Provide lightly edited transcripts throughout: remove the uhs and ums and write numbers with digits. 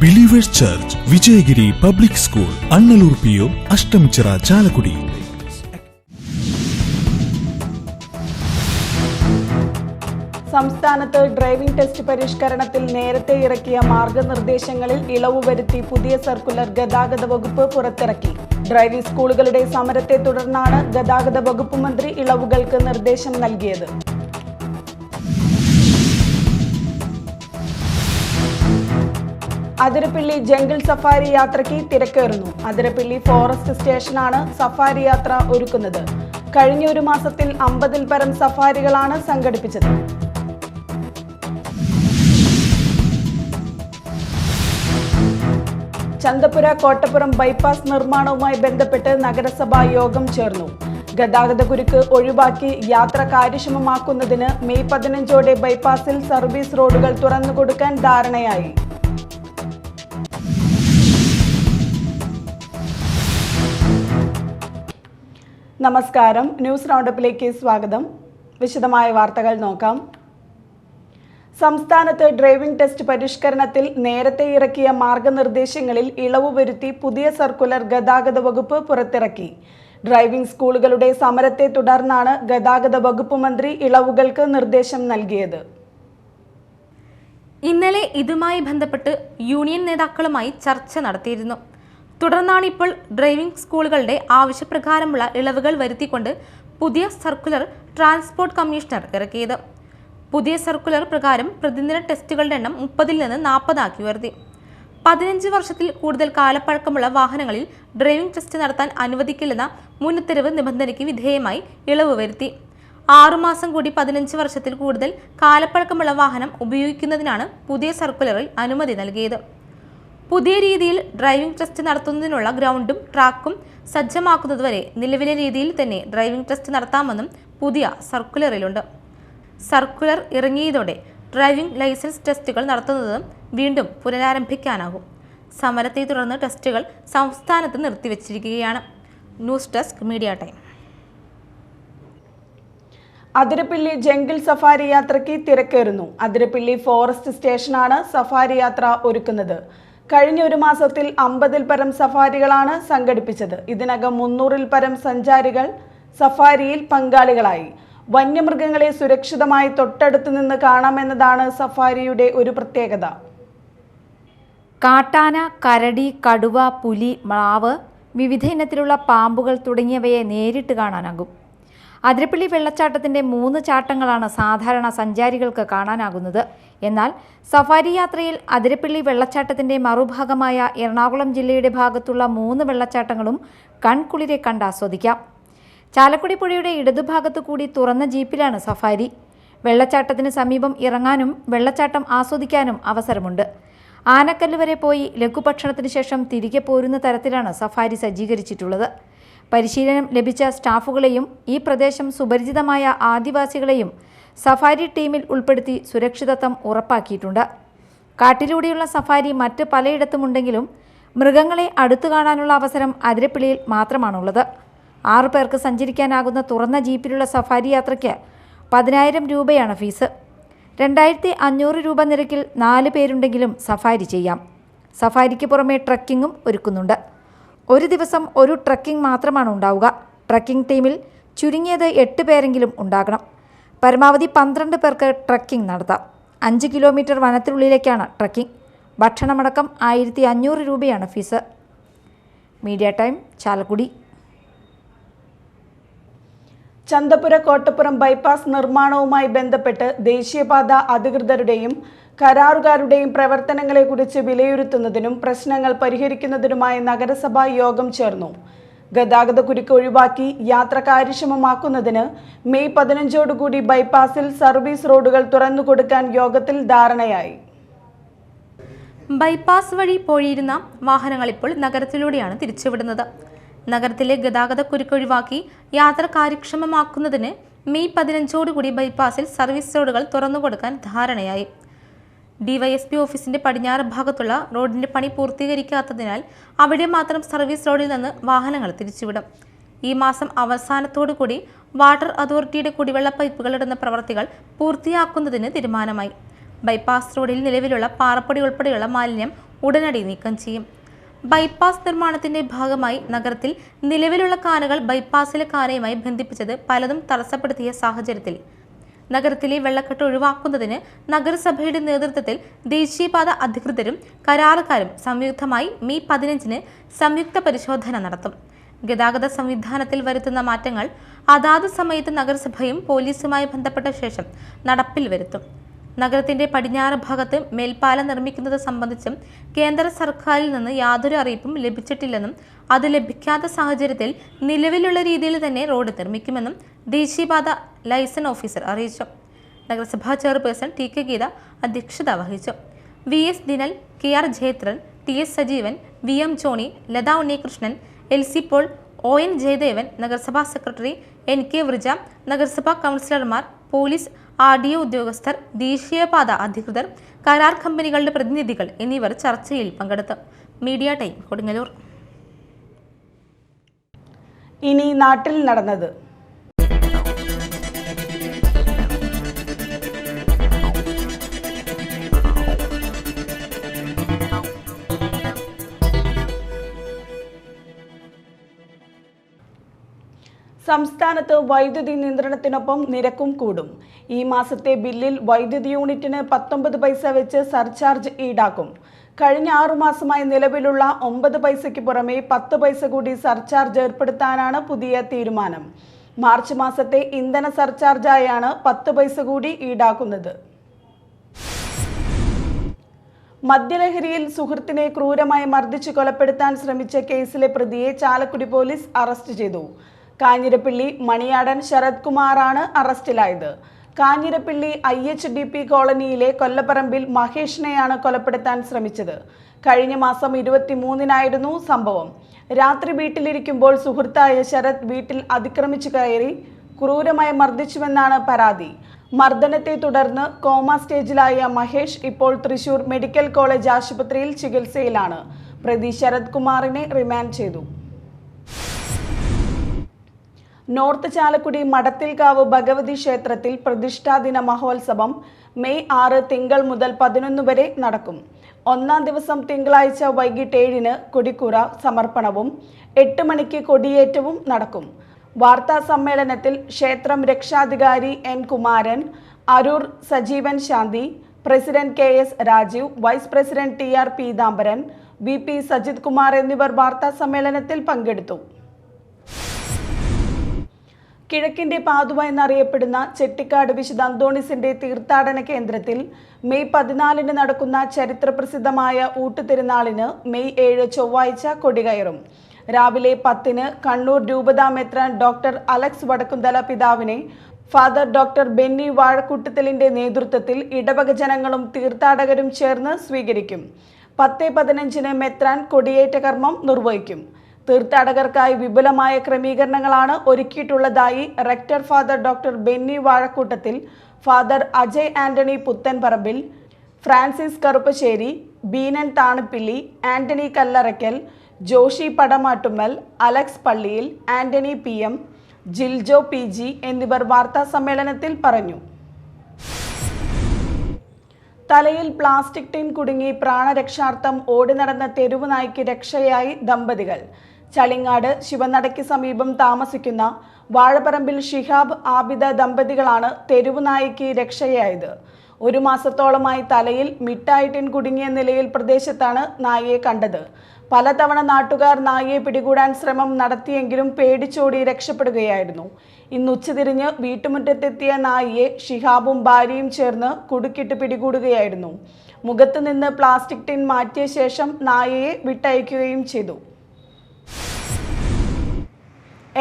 Believers church, Vijayagiri public school, Annallur PO, Ashtamichira, Chalakudy. സംസ്ഥാനത്ത് driving test പരിഷ്കരണത്തിൽ നേരത്തെ ഇറക്കിയ മാർഗനിർദ്ദേശങ്ങളിൽ ഇളവ് വരുത്തി പുതിയ സർക്കുലർ ഗതാഗത വകുപ്പ് പുറത്തിറക്കി. ഡ്രൈവിംഗ് സ്കൂളുകളുടെ സമരത്തെ തുടർന്നാണ് ഗതാഗത വകുപ്പ് മന്ത്രി ഇളവുകൾക്ക് നിർദ്ദേശം നൽകിയത്. അതിരപ്പിള്ളി ജംഗിൾ സഫാരി യാത്രയ്ക്ക് തിരക്കേറുന്നു. അതിരപ്പിള്ളി ഫോറസ്റ്റ് സ്റ്റേഷനാണ് സഫാരി യാത്ര ഒരുക്കുന്നത്. കഴിഞ്ഞ ഒരു മാസത്തിൽ 50-ൽ പരം സഫാരികളാണ് സംഘടിപ്പിച്ചത്. ചന്തപുര കോട്ടപ്പുറം ബൈപ്പാസ് നിർമ്മാണവുമായി ബന്ധപ്പെട്ട് നഗരസഭാ യോഗം ചേർന്നു. ഗതാഗതക്കുരുക്ക് ഒഴിവാക്കി യാത്ര കാര്യക്ഷമമാക്കുന്നതിന് മെയ് 15ഓടെ ബൈപ്പാസിൽ സർവീസ് റോഡുകൾ തുറന്നുകൊടുക്കാൻ ധാരണയായി. നമസ്കാരം, ന്യൂസ് റൗണ്ടപ്പിലേക്ക് സ്വാഗതം. വിശദമായ വാർത്തകൾ നോക്കാം. സംസ്ഥാനത്ത് ഡ്രൈവിംഗ് ടെസ്റ്റ് പരിഷ്കരണത്തിൽ നേരത്തെ ഇറക്കിയ മാർഗനിർദ്ദേശങ്ങളിൽ ഇളവ് വരുത്തി പുതിയ സർക്കുലർ ഗതാഗത വകുപ്പ് പുറത്തിറക്കി. ഡ്രൈവിംഗ് സ്കൂളുകളുടെ സമരത്തെ തുടർന്നാണ് ഗതാഗത വകുപ്പ് മന്ത്രി ഇളവുകൾക്ക് നിർദ്ദേശം നൽകിയത്. ഇന്നലെ ഇതുമായി ബന്ധപ്പെട്ട് യൂണിയൻ നേതാക്കളുമായി ചർച്ച നടത്തിയിരുന്നു. തുടർന്നാണ് ഇപ്പോൾ ഡ്രൈവിംഗ് സ്കൂളുകളുടെ ആവശ്യപ്രകാരമുള്ള ഇളവുകൾ വരുത്തിക്കൊണ്ട് പുതിയ സർക്കുലർ ട്രാൻസ്പോർട്ട് കമ്മീഷണർ ഇറക്കിയത്. പുതിയ സർക്കുലർ പ്രകാരം പ്രതിദിന ടെസ്റ്റുകളുടെ എണ്ണം 30-ൽ നിന്ന് 40 ആക്കി ഉയർത്തി. 15 വർഷത്തിൽ കൂടുതൽ കാലപ്പഴക്കമുള്ള വാഹനങ്ങളിൽ ഡ്രൈവിംഗ് ടെസ്റ്റ് നടത്താൻ അനുവദിക്കില്ലെന്ന മുൻ ഉത്തരവ് നിബന്ധനയ്ക്ക് വിധേയമായി ഇളവ് വരുത്തി. 6 മാസം കൂടി 15 വർഷത്തിൽ കൂടുതൽ കാലപ്പഴക്കമുള്ള വാഹനം ഉപയോഗിക്കുന്നതിനാണ് പുതിയ സർക്കുലറിൽ അനുമതി നൽകിയത്. പുതിയ രീതിയിൽ ഡ്രൈവിംഗ് ടെസ്റ്റ് നടത്തുന്നതിനുള്ള ഗ്രൗണ്ടും ട്രാക്കും സജ്ജമാക്കുന്നതുവരെ നിലവിലെ രീതിയിൽ തന്നെ ഡ്രൈവിംഗ് ടെസ്റ്റ് നടത്താമെന്നും പുതിയ സർക്കുലറിലുണ്ട്. സർക്കുലർ ഇറങ്ങിയതോടെ ഡ്രൈവിംഗ് ലൈസൻസ് ടെസ്റ്റുകൾ നടത്തുന്നത് വീണ്ടും പുനരാരംഭിക്കാനാകും. സമരത്തെ തുടർന്ന് ടെസ്റ്റുകൾ സംസ്ഥാനത്ത് നിർത്തിവച്ചിരിക്കുകയാണ്. News desk media time. Athirappilly jungle safari യാത്രയ്ക്ക് തിരക്കേറുന്നു. അതിരപ്പിള്ളി ഫോറസ്റ്റ് സ്റ്റേഷനാണ് സഫാരി യാത്ര ഒരുക്കുന്നത്. കഴിഞ്ഞ ഒരു മാസത്തിൽ 50-ൽ പരം സഫാരികളാണ് സംഘടിപ്പിച്ചത്. ഇതിനകം 300-ൽ പരം സഞ്ചാരികൾ സഫാരിയിൽ പങ്കാളികളായി. വന്യമൃഗങ്ങളെ സുരക്ഷിതമായി തൊട്ടടുത്ത് നിന്ന് കാണാമെന്നതാണ് സഫാരിയുടെ ഒരു പ്രത്യേകത. കാട്ടാന, കരടി, കടുവ, പുലി, മ്ലാവ്, വിവിധ ഇനത്തിലുള്ള പാമ്പുകൾ തുടങ്ങിയവയെ നേരിട്ട് കാണാനാകും. അതിരപ്പിള്ളി വെള്ളച്ചാട്ടത്തിൻ്റെ 3 ചാട്ടങ്ങളാണ് സാധാരണ സഞ്ചാരികൾക്ക് കാണാനാകുന്നത്. എന്നാൽ സഫാരി യാത്രയിൽ അതിരപ്പിള്ളി വെള്ളച്ചാട്ടത്തിൻ്റെ മറുഭാഗമായ എറണാകുളം ജില്ലയുടെ ഭാഗത്തുള്ള 3 വെള്ളച്ചാട്ടങ്ങളും കൺകുളിരെ കണ്ടാസ്വദിക്കാം. ചാലക്കുടി പുഴയുടെ ഇടതുഭാഗത്തു കൂടി തുറന്ന ജീപ്പിലാണ് സഫാരി. വെള്ളച്ചാട്ടത്തിന് സമീപം ഇറങ്ങാനും വെള്ളച്ചാട്ടം ആസ്വദിക്കാനും അവസരമുണ്ട്. ആനക്കല്ല് വരെ പോയി ലഘുഭക്ഷണത്തിന് ശേഷം തിരികെ പോരുന്ന തരത്തിലാണ് സഫാരി സജ്ജീകരിച്ചിട്ടുള്ളത്. പരിശീലനം ലഭിച്ച സ്റ്റാഫുകളെയും ഈ പ്രദേശം സുപരിചിതമായ ആദിവാസികളെയും സഫാരി ടീമിൽ ഉൾപ്പെടുത്തി സുരക്ഷിതത്വം ഉറപ്പാക്കിയിട്ടുണ്ട്. കാട്ടിലൂടെയുള്ള സഫാരി മറ്റ് പലയിടത്തുമുണ്ടെങ്കിലും മൃഗങ്ങളെ അടുത്തു കാണാനുള്ള അവസരം അതിരപ്പിള്ളിയിൽ മാത്രമാണുള്ളത്. 6 പേർക്ക് സഞ്ചരിക്കാനാകുന്ന തുറന്ന ജീപ്പിലുള്ള സഫാരി യാത്രയ്ക്ക് 10,000 രൂപയാണ് ഫീസ്. 2,500 രൂപ നിരക്കിൽ 4 പേരുണ്ടെങ്കിലും സഫാരി ചെയ്യാം. സഫാരിക്ക് പുറമെ ട്രക്കിങ്ങും ഒരുക്കുന്നുണ്ട്. ഒരു ദിവസം ഒരു ട്രക്കിംഗ് മാത്രമാണ് ഉണ്ടാവുക. ട്രക്കിംഗ് ടീമിൽ ചുരുങ്ങിയത് 8 പേരെങ്കിലും ഉണ്ടാകണം. പരമാവധി 12 പേർക്ക് ട്രക്കിംഗ് നടത്താം. 5 കിലോമീറ്റർ വനത്തിനുള്ളിലേക്കാണ് ട്രക്കിംഗ്. ഭക്ഷണമടക്കം 1,500 രൂപയാണ് fees. Media time, Chalakudy. Chandapura Kottappuram bypass നിർമ്മാണവുമായി ബന്ധപ്പെട്ട് ദേശീയപാത അധികൃതരുടെയും കരാറുകാരുടെയും പ്രവർത്തനങ്ങളെക്കുറിച്ച് വിലയിരുത്തുന്നതിനും പ്രശ്നങ്ങൾ പരിഹരിക്കുന്നതിനുമായി നഗരസഭാ യോഗം ചേർന്നു. ഗതാഗതക്കുരുക്ക് ഒഴിവാക്കി യാത്ര കാര്യക്ഷമമാക്കുന്നതിന് മെയ് 15ഓടുകൂടി ബൈപ്പാസിൽ സർവീസ് റോഡുകൾ തുറന്നുകൊടുക്കാൻ യോഗത്തിൽ ധാരണയായി. ബൈപ്പാസ് വഴി പോയിരുന്ന വാഹനങ്ങൾ ഇപ്പോൾ നഗരത്തിലൂടെയാണ് തിരിച്ചുവിടുന്നത്. നഗരത്തിലെ ഗതാഗതക്കുരുക്ക് ഒഴിവാക്കി യാത്ര കാര്യക്ഷമമാക്കുന്നതിന് മെയ് 15ഓടുകൂടി ബൈപ്പാസിൽ സർവീസ് റോഡുകൾ തുറന്നുകൊടുക്കാൻ ധാരണയായി. DYSP ഓഫീസിന്റെ പടിഞ്ഞാറ് ഭാഗത്തുള്ള റോഡിന്റെ പണി പൂർത്തീകരിക്കാത്തതിനാൽ അവിടെ മാത്രം സർവീസ് റോഡിൽ നിന്ന് വാഹനങ്ങൾ തിരിച്ചുവിടും. ഈ മാസം അവസാനത്തോടുകൂടി വാട്ടർ അതോറിറ്റിയുടെ കുടിവെള്ള പൈപ്പുകൾ ഇടുന്ന പ്രവൃത്തികൾ പൂർത്തിയാക്കുന്നതിന് തീരുമാനമായി. ബൈപ്പാസ് റോഡിൽ നിലവിലുള്ള പാറപ്പൊടി ഉൾപ്പെടെയുള്ള മാലിന്യം ഉടനടി നീക്കം ചെയ്യും. ബൈപ്പാസ് നിർമ്മാണത്തിന്റെ ഭാഗമായി നഗരത്തിൽ നിലവിലുള്ള കാനകൾ ബൈപ്പാസിലെ കാനയുമായി ബന്ധിപ്പിച്ചത് പലതും തടസ്സപ്പെടുത്തിയ സാഹചര്യത്തിൽ നഗരത്തിലെ വെള്ളക്കെട്ട് ഒഴിവാക്കുന്നതിന് നഗരസഭയുടെ നേതൃത്വത്തിൽ ദേശീയപാത അധികൃതരും കരാറുകാരും സംയുക്തമായി മെയ് 15-ന് സംയുക്ത പരിശോധന നടത്തും. ഗതാഗത സംവിധാനത്തിൽ വരുത്തുന്ന മാറ്റങ്ങൾ അതാത് സമയത്ത് നഗരസഭയും പോലീസുമായി ബന്ധപ്പെട്ട ശേഷം നടപ്പിൽ വരുത്തും. നഗരത്തിന്റെ പടിഞ്ഞാറ് ഭാഗത്ത് മേൽപ്പാലം നിർമ്മിക്കുന്നത് സംബന്ധിച്ചും കേന്ദ്ര സർക്കാരിൽ നിന്ന് യാതൊരു അറിയിപ്പും ലഭിച്ചിട്ടില്ലെന്നും അത് ലഭിക്കാത്ത സാഹചര്യത്തിൽ നിലവിലുള്ള രീതിയിൽ തന്നെ റോഡ് നിർമ്മിക്കുമെന്നും ദേശീയപാത ലൈസൻസ് ഓഫീസർ അറിയിച്ചു. നഗരസഭാ ചെയർപേഴ്സൺ TK ഗീത അധ്യക്ഷത വഹിച്ചു. VS Dinal, KR Jayathran, TS Sajeevan, VM Johnny, Latha Unnikrishnan, LC Paul, ON Jayadevan, നഗരസഭാ സെക്രട്ടറി NK വൃജ, നഗരസഭാ കൗൺസിലർമാർ, പോലീസ്, RDO ഉദ്യോഗസ്ഥർ, ദേശീയപാത അധികൃതർ, കരാർ കമ്പനികളുടെ പ്രതിനിധികൾ എന്നിവർ ചർച്ചയിൽ പങ്കെടുത്തു. Media time Kodungallur. ഇനി നാട്ടിൽ നടന്നത്. സംസ്ഥാനത്ത് വൈദ്യുതി നിയന്ത്രണത്തിനൊപ്പം നിരക്കും കൂടും. ഈ മാസത്തെ ബില്ലിൽ വൈദ്യുതി യൂണിറ്റിന് 19 പൈസ വെച്ച് സർചാർജ് ഈടാക്കും. കഴിഞ്ഞ 6 മാസമായി നിലവിലുള്ള 9 പൈസയ്ക്ക് പുറമെ 10 പൈസ കൂടി സർചാർജ് ഏർപ്പെടുത്താനാണ് പുതിയ തീരുമാനം. മാർച്ച് മാസത്തെ ഇന്ധന സർചാർജായാണ് 10 പൈസ കൂടി ഈടാക്കുന്നത്. മദ്യലഹരിയിൽ സുഹൃത്തിനെ ക്രൂരമായി മർദ്ദിച്ച് കൊലപ്പെടുത്താൻ ശ്രമിച്ച കേസിലെ പ്രതിയെ ചാലക്കുടി പോലീസ് അറസ്റ്റ് ചെയ്തു. കാഞ്ഞിരപ്പള്ളി മണിയാടൻ ശരത് കുമാറാണ് അറസ്റ്റിലായത്. കാഞ്ഞിരപ്പള്ളി IHDP കോളനിയിലെ കൊല്ലപ്പറമ്പിൽ മഹേഷിനെയാണ് കൊലപ്പെടുത്താൻ ശ്രമിച്ചത്. കഴിഞ്ഞ മാസം 23-നായിരുന്നു സംഭവം. രാത്രി വീട്ടിലിരിക്കുമ്പോൾ സുഹൃത്തായ ശരത് വീട്ടിൽ അതിക്രമിച്ചു കയറി ക്രൂരമായി മർദ്ദിച്ചുവെന്നാണ് പരാതി. മർദ്ദനത്തെ തുടർന്ന് കോമ സ്റ്റേജിലായ മഹേഷ് ഇപ്പോൾ തൃശൂർ മെഡിക്കൽ കോളേജ് ആശുപത്രിയിൽ ചികിത്സയിലാണ്. പ്രതി ശരത് കുമാറിനെ റിമാൻഡ് ചെയ്തു. നോർത്ത് ചാലക്കുടി മടത്തിൽക്കാവ് ഭഗവതി ക്ഷേത്രത്തിൽ പ്രതിഷ്ഠാദിന മഹോത്സവം മെയ് 6 തിങ്കൾ മുതൽ 11 വരെ നടക്കും. 1-ാം ദിവസം തിങ്കളാഴ്ച വൈകിട്ട് 7-ന് കൊടിക്കൂറ സമർപ്പണവും 8 മണിക്ക് കൊടിയേറ്റവും നടക്കും. വാർത്താ സമ്മേളനത്തിൽ ക്ഷേത്രം രക്ഷാധികാരി N Kumaran, Aroor Sajeevan Shanti, president KS Rajeev, vice president TR Peethambaran, VP Sajith Kumar എന്നിവർ വാർത്താ സമ്മേളനത്തിൽ പങ്കെടുത്തു. കിഴക്കിന്റെ പാതുവ എന്നറിയപ്പെടുന്ന ചെട്ടിക്കാട് വിശുദ്ധ അന്തോണീസിന്റെ തീർത്ഥാടന കേന്ദ്രത്തിൽ മെയ് 14-ന് നടക്കുന്ന ചരിത്രപ്രസിദ്ധമായ ഊട്ടുതിരുനാളിന് മെയ് 7 ചൊവ്വാഴ്ച കൊടികയറും. രാവിലെ 10-ന് കണ്ണൂർ രൂപതാ മെത്രാൻ ഡോക്ടർ അലക്സ് വടക്കുന്തല പിതാവിനെ ഫാദർ ഡോക്ടർ ബെന്നി വാഴക്കുട്ടത്തിലിന്റെ നേതൃത്വത്തിൽ ഇടവക ജനങ്ങളും തീർത്ഥാടകരും ചേർന്ന് സ്വീകരിക്കും. 10:15-ന് മെത്രാൻ കൊടിയേറ്റ കർമ്മം നിർവഹിക്കും. തീർത്ഥാടകർക്കായി വിപുലമായ ക്രമീകരണങ്ങളാണ് ഒരുക്കിയിട്ടുള്ളതായി rector father doctor Benny Vazhakkoottathil, father Ajay Antony Puthenparambil, Francis Karuppassery, Beenan Thanappilly, Antony Kallarakkal, Joshy Padamattummal, Alex Palliyil, Antony PM, Jiljo PG എന്നിവർ വാർത്താ സമ്മേളനത്തിൽ പറഞ്ഞു. തലയിൽ പ്ലാസ്റ്റിക് ടിൻ കുടുങ്ങി പ്രാണരക്ഷാർത്ഥം ഓടി നടന്ന തെരുവ് നായ്ക്ക് രക്ഷയായി ദമ്പതികൾ. ചളിങ്ങാട് ശിവനടയ്ക്ക് സമീപം താമസിക്കുന്ന വാഴപ്പറമ്പിൽ ഷിഹാബ് ആബിദ ദമ്പതികളാണ് തെരുവ് നായ്ക്ക് രക്ഷയായത്. 1 മാസത്തോളമായി തലയിൽ മിഠായി ടിൻ കുടുങ്ങിയ നിലയിൽ പ്രദേശത്താണ് നായയെ കണ്ടത്. പലതവണ നാട്ടുകാർ നായയെ പിടികൂടാൻ ശ്രമം നടത്തിയെങ്കിലും പേടിച്ചോടി രക്ഷപ്പെടുകയായിരുന്നു. ഇന്ന് ഉച്ചതിരിഞ്ഞ് വീട്ടുമുറ്റത്തെത്തിയ നായയെ ഷിഹാബും ഭാര്യയും ചേർന്ന് കുടുക്കിട്ട് പിടികൂടുകയായിരുന്നു. മുഖത്ത് നിന്ന് പ്ലാസ്റ്റിക് ടിൻ മാറ്റിയ ശേഷം നായയെ വിട്ടയക്കുകയും ചെയ്തു.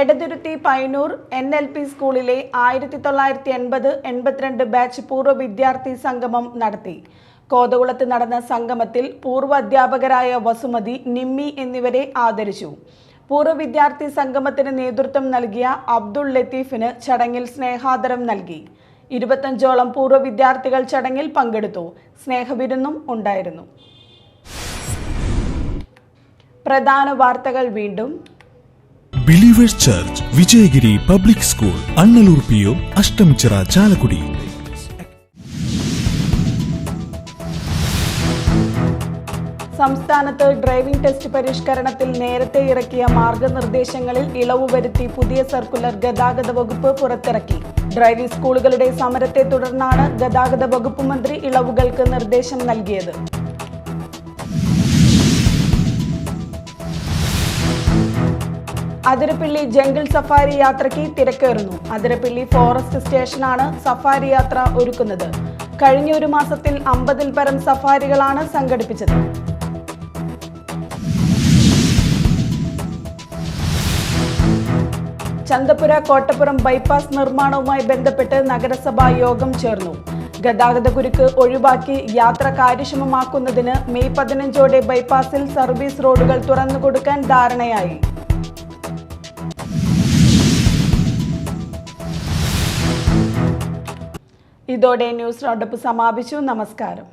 എടതിരുത്തി പൈനൂർ NLP സ്കൂളിലെ 1980-82 ബാച്ച് പൂർവ്വ വിദ്യാർത്ഥി സംഗമം നടത്തി. കോതകുളത്ത് നടന്ന സംഗമത്തിൽ പൂർവ്വ അധ്യാപകരായ വസുമതി, നിമ്മി എന്നിവരെ ആദരിച്ചു. പൂർവ്വ വിദ്യാർത്ഥി സംഗമത്തിന് നേതൃത്വം നൽകിയ അബ്ദുൾ ലത്തീഫിന് ചടങ്ങിൽ സ്നേഹാദരം നൽകി. 25ഓളം പൂർവ്വ വിദ്യാർത്ഥികൾ ചടങ്ങിൽ പങ്കെടുത്തു. സ്നേഹവിരുന്നും ഉണ്ടായിരുന്നു. പ്രധാന വാർത്തകൾ വീണ്ടും. Believers church Vijayagiri public school, Annallur PO, Ashtamichira, Chalakudy. സംസ്ഥാനത്ത് ഡ്രൈവിംഗ് ടെസ്റ്റ് പരിഷ്കരണത്തിൽ നേരത്തെ ഇറക്കിയ മാർഗനിർദ്ദേശങ്ങളിൽ ഇളവ് വരുത്തി പുതിയ സർക്കുലർ ഗതാഗത വകുപ്പ് പുറത്തിറക്കി. ഡ്രൈവിംഗ് സ്കൂളുകളുടെ സമരത്തെ തുടർന്നാണ് ഗതാഗത വകുപ്പ് മന്ത്രി ഇളവുകൾക്ക് നിർദ്ദേശം നൽകിയത്. അതിരപ്പിള്ളി ജംഗിൾ സഫാരി യാത്രയ്ക്ക് തിരക്കേറുന്നു. അതിരപ്പിള്ളി ഫോറസ്റ്റ് സ്റ്റേഷനാണ് സഫാരി യാത്ര ഒരുക്കുന്നത്. കഴിഞ്ഞ ഒരു മാസത്തിൽ 50-ൽ പരം സഫാരികളാണ് സംഘടിപ്പിച്ചത്. ചന്തപുര കോട്ടപ്പുറം ബൈപ്പാസ് നിർമ്മാണവുമായി ബന്ധപ്പെട്ട് നഗരസഭാ യോഗം ചേർന്നു. ഗതാഗതക്കുരുക്ക് ഒഴിവാക്കി യാത്ര കാര്യക്ഷമമാക്കുന്നതിന് മെയ് 15ഓടെ ബൈപ്പാസിൽ സർവീസ് റോഡുകൾ തുറന്നുകൊടുക്കാൻ ധാരണയായി. ഇതോടെ ന്യൂസ് റൗണ്ടപ്പ് സമാപിച്ചു. നമസ്കാരം.